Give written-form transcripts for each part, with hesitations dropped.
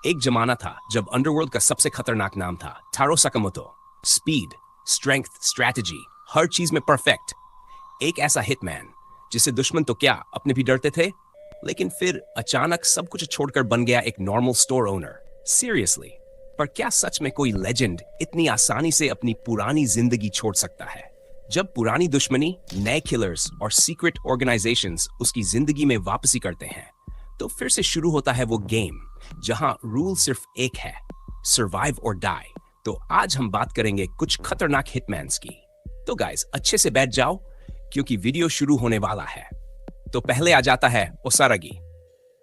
एक जमाना था जब अंडरवर्ल्ड का सबसे खतरनाक नाम था थारो साकामोतो। स्पीड, स्ट्रेंथ, स्ट्रैटेजी, हर चीज में परफेक्ट। एक ऐसा हिटमैन जिसे दुश्मन तो क्या अपने भी डरते थे, लेकिन फिर अचानक सब कुछ छोड़कर बन गया एक नॉर्मल स्टोर ओनर। सीरियसली, पर क्या सच में कोई लेजेंड इतनी आसानी से अपनी पुरानी जिंदगी छोड़ सकता है? जब पुरानी दुश्मनी, नए किलर्स और सीक्रेट ऑर्गेनाइजेशंस उसकी जिंदगी में वापसी करते हैं, तो फिर से शुरू होता है वो गेम जहां रूल सिर्फ एक है, सर्वाइव और डाई। तो आज हम बात करेंगे कुछ खतरनाक हिटमैन्स की। तो गाइस, अच्छे से बैठ जाओ क्योंकि वीडियो शुरू होने वाला है। तो पहले आ जाता है ओसारागी।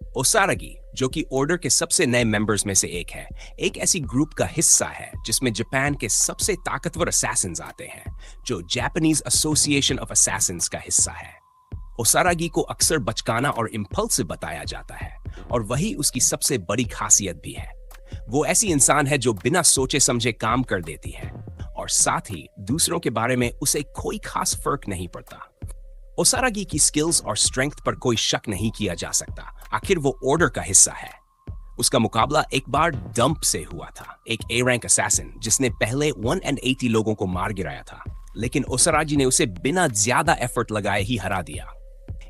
ओसारागी, जो कि ऑर्डर के सबसे नए मेंबर्स में से एक है, एक ऐसी ग्रुप का हिस्सा है जिसमें जापान के सबसे ताकतवर असैसिन्स आते हैं, जो जापानीज एसोसिएशन ऑफ असैसिन्स का हिस्सा है। ओसारागी को अक्सर बचकाना और इम्पल्सिव बताया जाता है, और वही उसकी सबसे बड़ी खासियत भी है। वो ऐसी इंसान है जो बिना सोचे समझे काम कर देती है, और साथ ही दूसरों के बारे में उसे कोई खास फर्क नहीं पड़ता। ओसारागी की स्किल्स और स्ट्रेंथ पर कोई शक नहीं किया जा सकता, आखिर वो ऑर्डर का हिस्सा है। उसका मुकाबला एक बार डंप से हुआ था, एक ए रैंक असैसिन जिसने पहले 180 लोगों को मार गिराया था, लेकिन ओसारागी ने उसे बिना ज्यादा एफर्ट लगाए ही हरा दिया।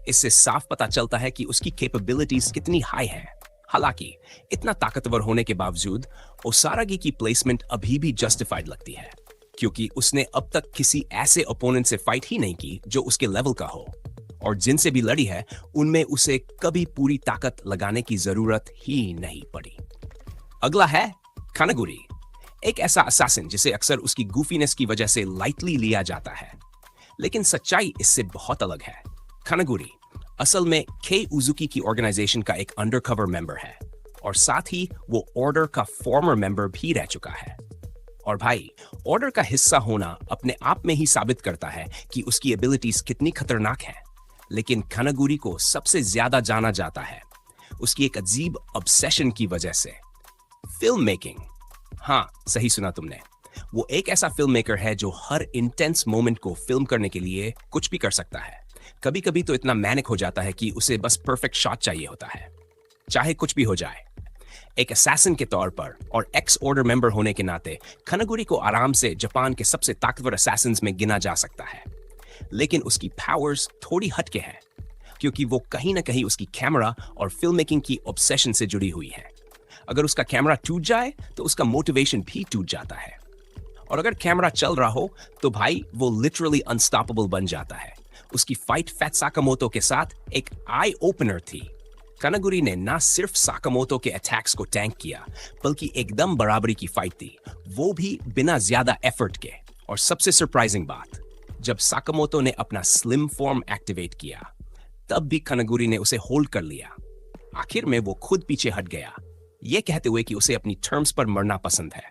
इससे साफ पता चलता है कि उसकी कैपेबिलिटीज कितनी हाई है। हालांकि इतना ताकतवर होने के बावजूद ओसारागी की प्लेसमेंट अभी भी जस्टिफाइड लगती है, क्योंकि उसने अब तक किसी ऐसे ओपोनेंट से फाइट ही नहीं की जो उसके लेवल का हो, और जिनसे भी लड़ी है उनमें उसे कभी पूरी ताकत लगाने की जरूरत ही नहीं पड़ी। अगला है कानागुरी, एक ऐसा असैसिन जिसे अक्सर उसकी गूफीनेस की वजह से लाइटली लिया जाता है, लेकिन सच्चाई इससे बहुत अलग है। कानागुरी असल में के उजुकी की ऑर्गेनाइजेशन का एक अंडरकवर मेंबर है, और साथ ही वो ऑर्डर का फॉर्मर मेंबर भी रह चुका है। और भाई, ऑर्डर का हिस्सा होना अपने आप में ही साबित करता है कि उसकी एबिलिटीज कितनी खतरनाक हैं। लेकिन कानागुरी को सबसे ज्यादा जाना जाता है उसकी एक अजीब ऑब्सेशन की वजह से, फिल्म मेकिंग। हाँ, सही सुना तुमने। वो एक ऐसा फिल्म मेकर है जो हर इंटेंस मोमेंट को फिल्म करने के लिए कुछ भी कर सकता है। कभी कभी तो इतना मैनिक हो जाता है कि उसे बस परफेक्ट शॉट चाहिए होता है, चाहे कुछ भी हो जाए। एक असैसिन के तौर पर और एक्स ऑर्डर मेंबर होने के नाते कानागुरी को आराम से जापान के सबसे ताकतवर असैसिन्स में गिना जा सकता है। लेकिन उसकी पावर्स थोड़ी हटके हैं, क्योंकि वो कहीं ना कहीं उसकी कैमरा और फिल्म मेकिंग की ऑब्सेशन से जुड़ी हुई है। अगर उसका कैमरा टूट जाए तो उसका मोटिवेशन भी टूट जाता है, और अगर कैमरा चल रहा हो तो भाई वो लिटरली अनस्टॉपेबल बन जाता है। उसकी फाइट फैट साकामोतो के साथ एक आई ओपनर थी। कानागुरी ने ना सिर्फ साकामोतो के अटैक्स को टैंक किया, बल्कि एकदम बराबरी की फाइट थी, वो भी बिना ज्यादा एफर्ट के। और सबसे सरप्राइजिंग बात, जब साकामोतो ने अपना स्लिम फॉर्म एक्टिवेट किया, तब भी कानागुरी ने उसे होल्ड कर लिया। आखिर में वो खुद पीछे हट गया, ये कहते हुए कि उसे अपनी टर्म्स पर मरना पसंद है।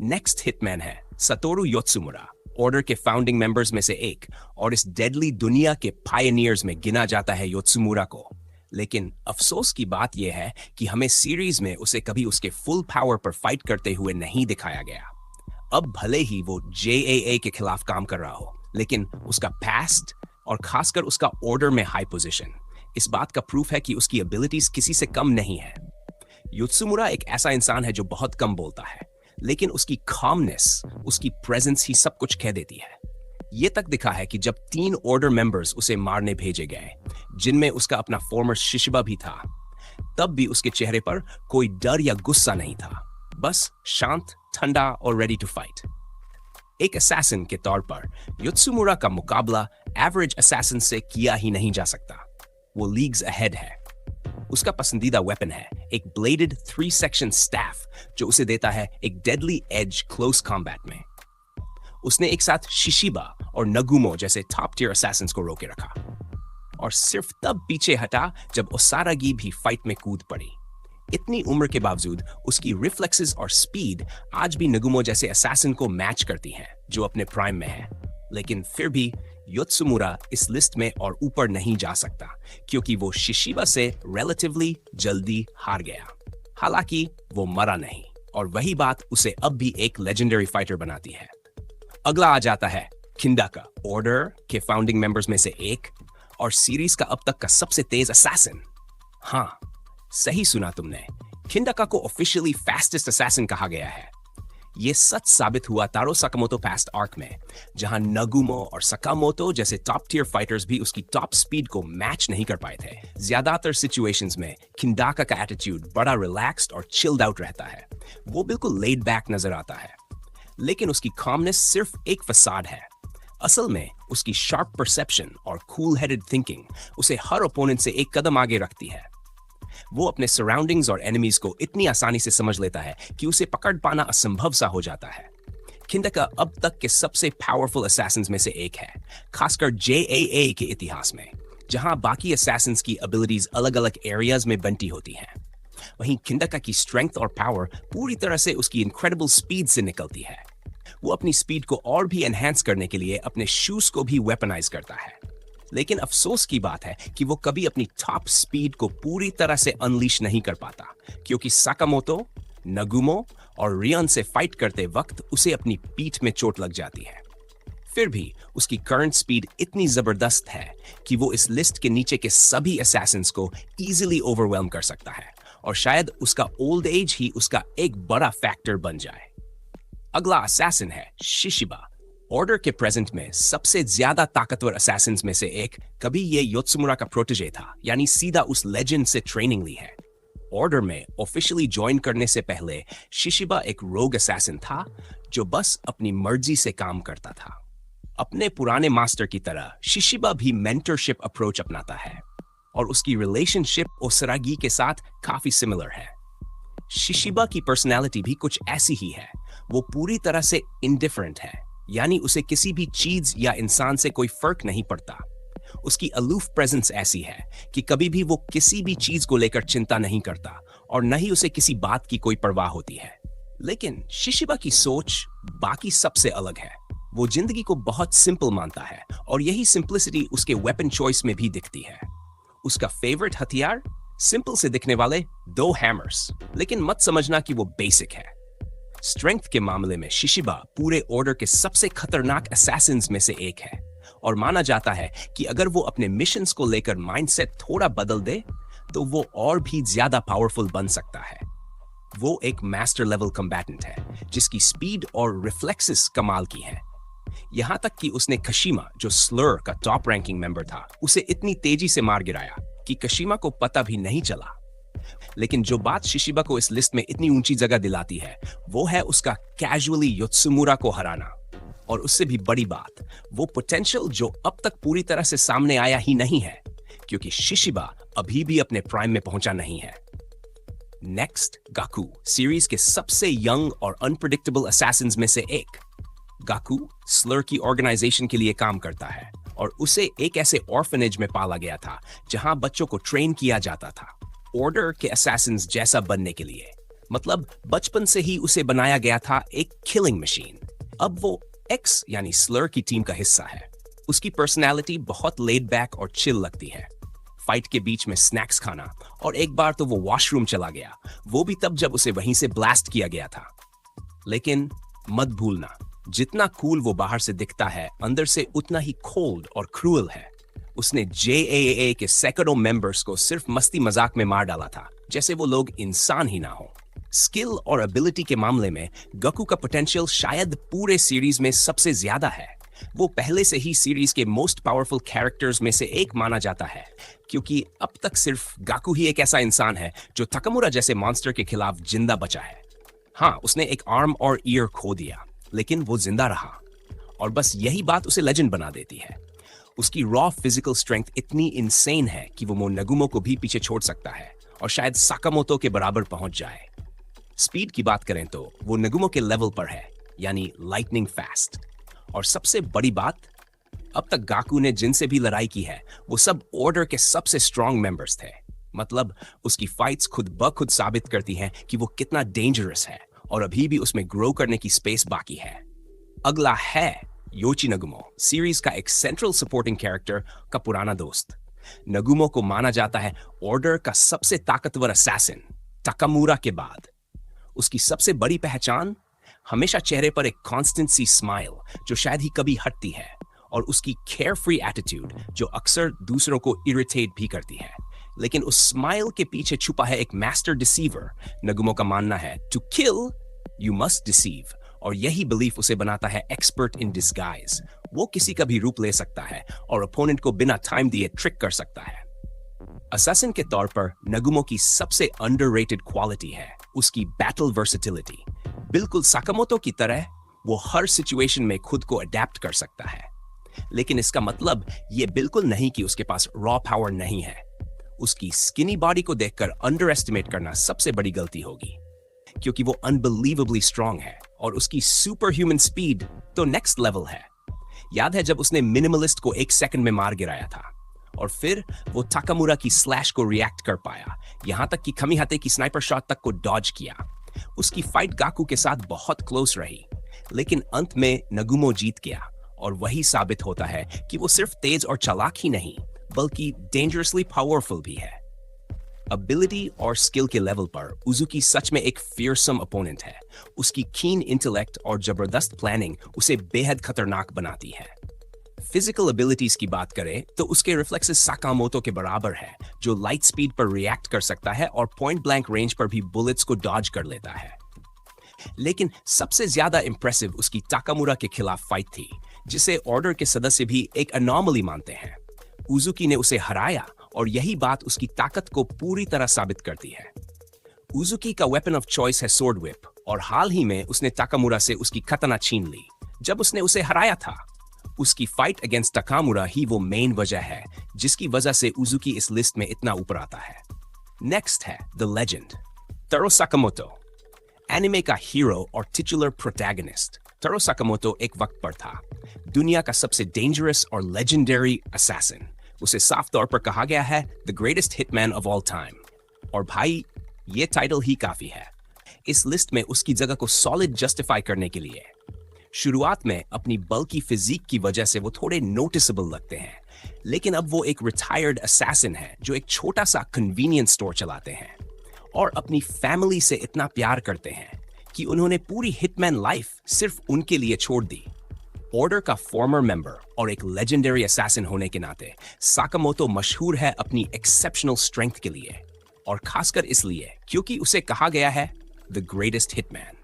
नेक्स्ट हिटमैन है सतोरू योत्सुमुरा, ऑर्डर के फाउंडिंग मेंबर्स में से एक, और इस डेडली दुनिया के पायनियर्स में गिना जाता है योत्सुमुरा को। लेकिन अफसोस की बात यह है कि हमें सीरीज में उसे कभी उसके फुल पावर पर फाइट करते हुए नहीं दिखाया गया। अब भले ही वो जेएए के खिलाफ काम कर रहा हो, लेकिन उसका पास्ट और खासकर उसका ऑर्डर में हाई पोजीशन इस बात का प्रूफ है कि उसकी एबिलिटीज किसी से कम नहीं है। योत्सुमुरा एक ऐसा इंसान है जो बहुत कम बोलता है, लेकिन उसकी calmness, उसकी प्रेजेंस ही सब कुछ कह देती है। ये तक दिखा है कि जब 3 ऑर्डर मेंबर्स उसे मारने भेजे गए, जिनमें उसका अपना फॉर्मर शिशिबा भी था, तब भी उसके चेहरे पर कोई डर या गुस्सा नहीं था, बस शांत, ठंडा और रेडी टू फाइट। एक असैसिन के तौर पर योत्सुमुरा का मुकाबला एवरेज असैसिन से किया ही नहीं जा सकता। वो लीग्स अहेड है। उसका पसंदीदा वेपन है एक ब्लेडेड 3 सेक्शन स्टैफ, जो उसे देता है एक डेडली एज क्लोज कॉम्बैट में। उसने एक साथ शिशिबा और नगुमो जैसे टॉप टियर असैसिन्स को रोके रखा, और सिर्फ तब पीछे हटा जब ओसारागी भी फाइट में कूद पड़ी। इतनी उम्र के बावजूद उसकी रिफ्लेक्सेस और स्पीड आज भी नगुमो जैसे असैसिन को मैच करती हैं, जो अपने प्राइम में है। लेकिन फिर भी योत्सुमुरा इस लिस्ट में और ऊपर नहीं जा सकता, क्योंकि वो शिशिबा से रिलेटिवली जल्दी हार गया। हालांकि वो मरा नहीं, और वही बात उसे अब भी एक लेजेंडरी फाइटर बनाती है। अगला आ जाता है किंडाका, ऑर्डर के फाउंडिंग मेंबर्स में से एक, और सीरीज का अब तक का सबसे तेज असैसिन। हाँ, सही सुना तुमने, खिंडाका को ऑफिशियली फास्टेस्ट असैसिन कहा गया है। यह सच साबित हुआ तारो साकामोतो पास्ट आर्क में, जहां नगुमो और सकामोतो जैसे टॉप टियर फाइटर्स भी उसकी टॉप स्पीड को मैच नहीं कर पाए थे। ज्यादातर सिचुएशंस में खिंडाका का एटीट्यूड बड़ा रिलैक्स्ड और चिल्ड आउट रहता है। वो बिल्कुल लेड बैक नजर आता है, लेकिन उसकी कॉमनेस सिर्फ एक फसाद है। असल में उसकी शार्प परसेप्शन और कूल हेडेड थिंकिंग उसे हर ओपोनेंट से एक कदम आगे रखती है। वो अपने सराउंडिंग्स और एनिमीज को इतनी आसानी से समझ लेता है कि उसे पकड़ पाना असंभव सा हो जाता है। खिंडाका अब तक के सबसे पावरफुल असैसिन्स में से एक है, खासकर JAA के इतिहास में, जहां बाकी असैसिन्स की एबिलिटीज अलग अलग एरियाज में बंटी होती हैं। वहीं खिंडाका की स्ट्रेंथ और पावर पूरी तरह से उसकी इनक्रेडिबल स्पीड से निकलती है। वो अपनी स्पीड को और भी एनहांस करने के लिए अपने शूज को भी वेपनाइज करता है। लेकिन अफसोस की बात है कि वो कभी अपनी टॉप स्पीड को पूरी तरह से अनलीश नहीं कर पाता, क्योंकि साकामोतो, नगुमो और रियन से फाइट करते वक्त उसे अपनी पीठ में चोट लग जाती है। फिर भी उसकी करंट स्पीड इतनी जबरदस्त है कि वो इस लिस्ट के नीचे के सभी असैसिन्स को इजीली ओवरवेल्म कर सकता है, और शायद उसका ओल्ड एज ही उसका एक बड़ा फैक्टर बन जाए। अगला असैसिन है शिशिबा। ऑर्डर के प्रेजेंट में सबसे ज्यादा ताकतवर असैसिन्स में से एक। कभी ये योत्सुमुरा का प्रोटेजे था, यानी सीधा उस लेजेंड से ट्रेनिंग ली है। ऑर्डर में ऑफिशियली ज्वाइन करने से पहले शिशिबा एक रोग असैसिन था जो बस अपनी मर्जी से काम करता था। अपने पुराने मास्टर की तरह शिशिबा भी मेंटरशिप अप्रोच अपनाता है, और उसकी रिलेशनशिप ओसरागी के साथ काफी सिमिलर है। शिशिबा की पर्सनैलिटी भी कुछ ऐसी ही है। वो पूरी तरह से इंडिफरेंट है, यानी उसे किसी भी चीज या इंसान से कोई फर्क नहीं पड़ता। उसकी अलूफ प्रेजेंस ऐसी है कि कभी भी वो किसी भी चीज को लेकर चिंता नहीं करता, और न ही उसे किसी बात की कोई परवाह होती है। लेकिन शिशिबा की सोच बाकी सबसे अलग है। वो जिंदगी को बहुत सिंपल मानता है, और यही सिंपलिसिटी उसके वेपन चॉइस में भी दिखती है। उसका फेवरेट हथियार सिंपल से दिखने वाले 2 हैमर्स, लेकिन मत समझना कि वो बेसिक है। स्ट्रेंथ के मामले में शिशिबा पूरे ऑर्डर के सबसे खतरनाक असैसिन्स में से एक है, और माना जाता है कि अगर वो अपने मिशंस को लेकर माइंडसेट थोड़ा बदल दे तो वो और भी ज्यादा पावरफुल बन सकता है। वो एक मास्टर लेवल कम्बैटेंट है जिसकी स्पीड और रिफ्लेक्सेस कमाल की हैं। यहां तक कि उसने कशिमा, जो स्लर का टॉप रैंकिंग मेंबर था, उसे इतनी तेजी से मार गिराया कि कशिमा को पता भी नहीं चला। लेकिन जो बात शिशिबा को इस लिस्ट में इतनी ऊंची जगह दिलाती है वो है उसका कैजुअली योत्सुमुरा को हराना, और उससे भी बड़ी बात, वो पोटेंशियल जो अब तक पूरी तरह से सामने आया ही नहीं है, क्योंकि शिशिबा अभी भी अपने प्राइम में पहुंचा नहीं है। नेक्स्ट, गाकू, सीरीज के सबसे यंग और अनप्रेडिक्टेबल असैसिन्स में से एक। गाकू स्लर की ऑर्गेनाइजेशन के लिए काम करता है, और उसे एक ऐसे ऑर्फनेज में पाला गया था जहां बच्चों को ट्रेन किया जाता था ऑर्डर के असैसिन्स जैसा बनने के लिए। मतलब बचपन से ही उसे बनाया गया था एक किलिंग मशीन। अब वो एक्स यानी स्लर की टीम का हिस्सा है। उसकी पर्सनैलिटी बहुत लेड बैक और चिल लगती है। फाइट के बीच में स्नैक्स खाना, और एक बार तो वो वॉशरूम चला गया, वो भी तब जब उसे वहीं से ब्लास्ट किया गया था। लेकिन मत भूलना, जितना कूल वो बाहर से दिखता है, अंदर से उतना ही कोल्ड और क्रूअल है। उसने JAA के सैकड़ों मेंबर्स को सिर्फ मस्ती मजाक में मार डाला था, जैसे वो लोग इंसान ही ना हो। स्किल और एबिलिटी के मामले में गाकू का पोटेंशियल शायद पूरे सीरीज में सबसे ज्यादा है। वो पहले से ही सीरीज के मोस्ट पावरफुल कैरेक्टर्स में से एक माना जाता है, क्योंकि अब तक सिर्फ गाकू ही एक ऐसा इंसान है जो ताकामुरा जैसे मॉन्स्टर के खिलाफ जिंदा बचा है। हाँ, उसने एक आर्म और ईयर खो दिया, लेकिन वो जिंदा रहा, और बस यही बात उसे लेजेंड बना देती है। उसकी रॉ फिजिकल स्ट्रेंथ इतनी इनसेन है कि वो मोनगुमो को भी पीछे छोड़ सकता है, और शायद साकामोतो के बराबर पहुंच जाए। स्पीड की बात करें तो वो नगुमो के लेवल पर है, यानी लाइटनिंग फास्ट। और सबसे बड़ी बात, अब तक गाकू ने जिनसे भी लड़ाई की है वो सब ऑर्डर के सबसे स्ट्रॉन्ग मेंबर्स थे। मतलब उसकी फाइट्स खुद ब खुद साबित करती हैं कि वो कितना डेंजरस है, और अभी भी उसमें ग्रो करने की स्पेस बाकी है। अगला है योची नगुमो, सीरीज का एक सेंट्रल सपोर्टिंग कैरेक्टर का पुराना दोस्त। नगुमो को माना जाता है ऑर्डर का सबसे ताकतवर असैसिन ताकामुरा के बाद। उसकी सबसे बड़ी पहचान, हमेशा चेहरे पर एक कांस्टेंट सी स्माइल जो शायद ही कभी हटती है, और उसकी केयर फ्री एटीट्यूड जो अक्सर दूसरों को इरिटेट भी करती है। लेकिन उस स्माइल के पीछे छुपा है एक मास्टर डिसीवर। नगुमो का मानना है to kill you must deceive, और यही बिलीफ उसे बनाता है एक्सपर्ट इन डिस्गाइज। वो किसी का भी रूप ले सकता है और अपोनेंट को बिना टाइम दिए ट्रिक कर सकता है। असैसिन के तौर पर नगुमो की सबसे अंडररेटेड क्वालिटी है उसकी बैटल वर्सेटिलिटी। बिल्कुल साकामोतो की तरह वो हर सिचुएशन में खुद को अडेप्ट कर सकता है, लेकिन इसका मतलब ये बिल्कुल नहीं कि उसके पास रॉ पावर नहीं है। उसकी स्किनी बॉडी को देखकर अंडर एस्टिमेट करना सबसे बड़ी गलती होगी, क्योंकि वो अनबिलीवेबली स्ट्रांग है और उसकी सुपर ह्यूमन स्पीड तो नेक्स्ट लेवल है। याद है जब उसने मिनिमलिस्ट को 1 सेकंड में मार गिराया था, और फिर वो ताकामुरा की स्लैश को रिएक्ट कर पाया, यहां तक कि खमीहाते की स्नाइपर शॉट तक को डॉज किया। उसकी फाइट गाकू के साथ बहुत क्लोज रही, लेकिन अंत में नगुमो जीत गया, और वही साबित होता है कि वो सिर्फ तेज और चालाक ही नहीं बल्कि डेंजरसली पावरफुल भी है। एबिलिटी और स्किल के लेवल पर उजुकी सच में एक फियरसम अपोनेंट है। उसकी कीन इंटेलेक्ट और जबरदस्त प्लानिंग उसे बेहद खतरनाक बनाती है। फिजिकल एबिलिटीज की बात करें तो उसके रिफ्लेक्सेस साकामोतो के बराबर है, जो लाइट स्पीड पर रिएक्ट कर सकता है और पॉइंट ब्लैंक रेंज पर भी बुलेट्स को डॉज कर लेता है। लेकिन सबसे ज्यादा इंप्रेसिव उसकी ताकामुरा के खिलाफ फाइट थी, जिसे ऑर्डर के सदस्य भी एक अनॉमली मानते हैं। उजुकी ने उसे हराया, और यही बात उसकी ताकत को पूरी तरह साबित करती है। उजुकी का वेपन ऑफ चॉइस है सोर्ड व्हिप, और हाल ही में उसने ताकामुरा से उसकी कतना छीन ली जब उसने उसे हराया था। उसकी फाइट अगेंस्ट ताकामुरा ही वो मेन वजह है जिसकी वजह से उजुकी इस लिस्ट में इतना ऊपर आता है। नेक्स्ट है द लेजेंड तारो साकामोतो, एनिमे का हीरो और टिचुलर प्रोटैगनिस्ट। तारो साकामोतो एक वक्त पर था दुनिया का सबसे डेंजरस और लेजेंडरी असैसिन। उसे साफ तौर पर कहा गया है the greatest hitman of all time, और भाई ये टाइटल ही काफी है इस लिस्ट में उसकी जगह को सॉलिड जस्टिफाई करने के लिए। शुरुआत में अपनी बल्की फिजिक की वजह से वो थोड़े नोटिसेबल लगते हैं, लेकिन अब वो एक रिटायर्ड असैसिन है जो एक छोटा सा कन्वीनियंस स्टोर चलाते हैं और अपनी फैमिली से इतना प्यार करते हैं कि उन्होंने पूरी हिटमैन लाइफ सिर्फ उनके लिए छोड़ दी। ऑर्डर का फॉर्मर मेंबर और एक लेजेंडरी असैसिन होने के नाते साकामोतो मशहूर है अपनी एक्सेप्शनल स्ट्रेंथ के लिए, और खासकर इसलिए क्योंकि उसे कहा गया है द ग्रेटेस्ट हिटमैन।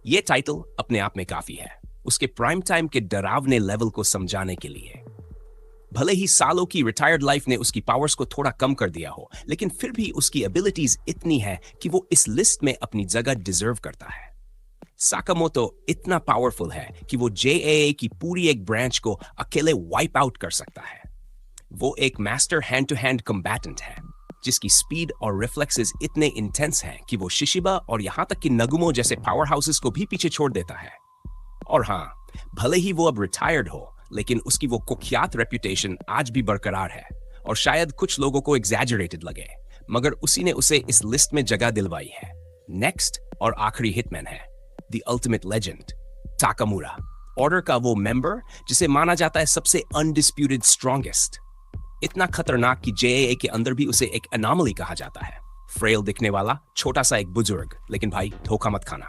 ये टाइटल अपने आप में काफी है उसके प्राइम टाइम के डरावने लेवल को समझाने के लिए। भले ही सालों की रिटायर्ड लाइफ ने उसकी पावर्स को थोड़ा कम कर दिया हो, लेकिन फिर भी उसकी एबिलिटीज इतनी है कि वो इस लिस्ट में अपनी जगह डिजर्व करता है। साकामोतो इतना पावरफुल है कि वो JAA की पूरी एक ब्रांच को अकेले वाइप आउट कर सकता है। वो एक मास्टर हैंड टू हैंड कम्बैटेंट है जिसकी स्पीड और रिफ्लेक्सेस इतने इंटेंस हैं कि वो शिशिबा और यहां तक कि नगुमो जैसे पावर हाउसेस को भी पीछे छोड़ देता है। और हाँ, भले ही वो अब रिटायर्ड हो, लेकिन उसकी वो कुख्यात रेपुटेशन आज भी बरकरार है, और शायद कुछ लोगों को एग्जैजरेटेड लगे, मगर उसी ने उसे इस लिस्ट में जगह दिलवाई है। नेक्स्ट और आखिरी हिटमैन है the ultimate legend Takamura, order का वो मेंबर जिसे माना जाता है सबसे अनडिस्प्यूटेड स्ट्रॉन्गेस्ट। इतना खतरनाक कि JAA के अंदर भी उसे एक अनॉमली कहा जाता है। फ्रेल दिखने वाला छोटा सा एक बुजुर्ग, लेकिन भाई धोखा मत खाना।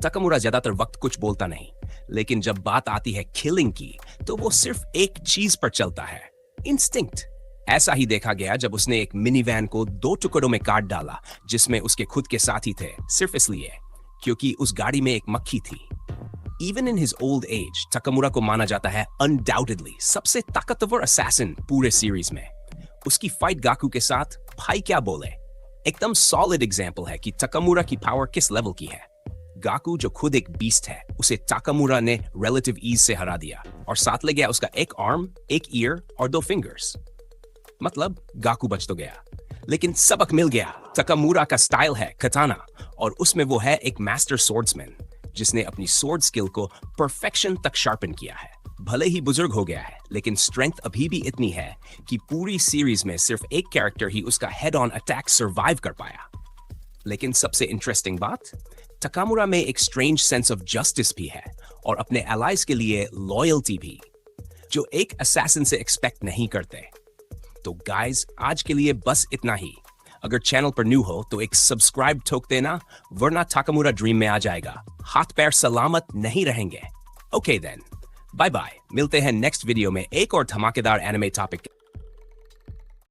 ताकामुरा ज्यादातर वक्त कुछ बोलता नहीं, लेकिन जब बात आती है किलिंग की तो वो सिर्फ एक चीज पर चलता है, इंस्टिंक्ट। ऐसा ही देखा गया जब उसने एक मिनी वैन को 2 टुकड़ों में काट डाला जिसमें उसके खुद के साथी थे, सिर्फ इसलिए क्योंकि उस गाड़ी में एक मक्खी थी। Even in his old age Takamura को माना जाता है अनडाउटेडली सबसे ताकतवर असैसिन पूरे सीरीज में। उसकी फाइट गाकू के साथ भाई क्या बोले, एकदम सॉलिड एग्जांपल है कि ताकामुरा की पावर किस लेवल की है। गाकू जो खुद एक बीस्ट है, उसे ताकामुरा ने रिलेटिव ईज से हरा दिया और साथ ले गया उसका एक आर्म, एक ईयर और 2 फिंगर्स। मतलब गाकू बच तो गया, लेकिन सबक मिल गया। ताकामुरा का स्टाइल है कताना, और उसमें वो है एक मास्टर स्वॉर्ड्समैन जिसने अपनी स्वॉर्ड स्किल को परफेक्शन तक शार्पन किया है। भले ही बुजुर्ग हो गया है, लेकिन स्ट्रेंथ अभी भी इतनी है कि पूरी सीरीज में सिर्फ एक कैरेक्टर ही उसका हेड ऑन अटैक सर्वाइव कर पाया। लेकिन सबसे इंटरेस्टिंग बात, ताकामुरा में एक स्ट्रेंज सेंस ऑफ जस्टिस भी है और अपने एलाइज के लिए लॉयल्टी भी, जो एक असैसिन से एक्सपेक्ट नहीं करते। तो गाइस, आज के लिए बस इतना ही। अगर चैनल पर न्यू हो तो एक सब्सक्राइब ठोक देना, वरना ताकामुरा ड्रीम में आ जाएगा, हाथ पैर सलामत नहीं रहेंगे। Okay then, bye bye. मिलते हैं नेक्स्ट वीडियो में एक और धमाकेदार एनिमे टॉपिक।